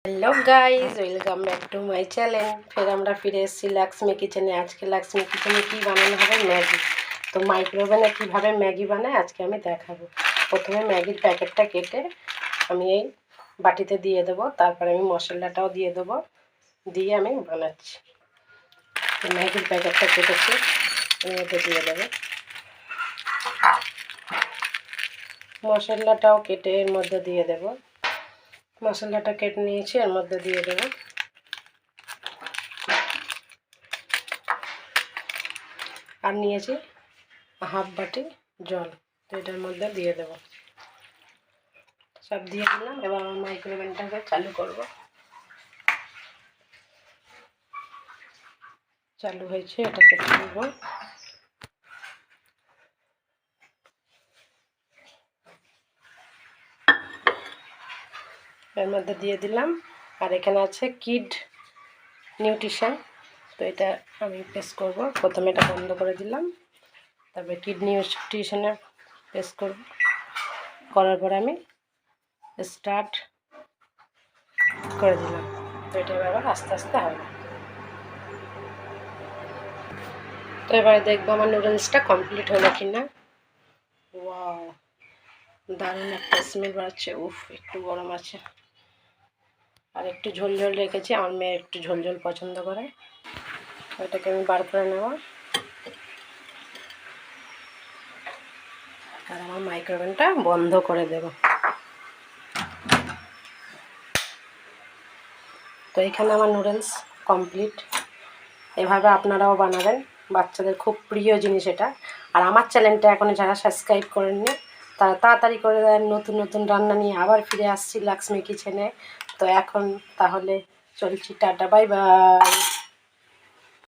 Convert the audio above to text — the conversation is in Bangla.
Hello guys, welcome back to my channel. फिर আমরা ফিরে এসেছি লক্ষ্মী কিচেনে। আজকে লক্ষ্মী কিচেনে কি বানানো হবে? ম্যাগি। তো মাইক্রোওভেনে কিভাবে ম্যাগি বানায় আজকে আমি দেখাবো। প্রথমে ম্যাগির প্যাকেটটা কেটে আমি এই বাটিতে দিয়ে দেব, তারপরে আমি মশলাটাও দিয়ে দেব, দিয়ে আমি বানাচ্ছি। তো ম্যাগির প্যাকেটটা কেটেছি, এর মধ্যে দিয়ে দেব। মশলাটাও কেটে এর মধ্যে দিয়ে দেব। মশলাটা কেটে নিয়েছি, এর মধ্যে দিয়ে দেব। আর নিয়েছি হাফ বাটি জল, তো এটার মধ্যে দিয়ে দেব। সব দিয়ে দিলাম। এবার আমার মাইক্রোওভেনটাকে চালু করব। চালু হয়েছে, এটাকে তুলব। এর মধ্যে দিয়ে দিলাম। আর এখানে আছে কিড নিউট্রিশন, তো এটা আমি প্রেস করব। প্রথমে এটা বন্ধ করে দিলাম, তারপরে কিড নিউট্রিশনে প্রেস করব। করার পরে আমি স্টার্ট করে দিলাম। তো এটা এবার আস্তে আস্তে হবে। তো এবারে দেখবো আমার নুডলসটা কমপ্লিট হলো কিনা। ওয়াও, দারুণ একটা স্মেল বেরোচ্ছে। উফ, একটু গরম আছে। আর একটু ঝোল ঝোল রেখেছি, আমার মেয়ে একটু ঝোল ঝোল পছন্দ করে। এটাকে আমি বার করে নেব। আর আমার মাইক্রোওভেনটা বন্ধ করে দেব। তো এখানে আমার নুডলস কমপ্লিট। এভাবে আপনারাও বানাবেন, বাচ্চাদের খুব প্রিয় জিনিস এটা। আর আমার চ্যানেলটা এখনও যারা সাবস্ক্রাইব করেননি তারা তাড়াতাড়ি করে দেন। নতুন নতুন রান্না নিয়ে আবার ফিরে আসছি লক্ষ্মী কিচেনে। তো এখন তাহলে চলছি, টাটা, বাই বাই।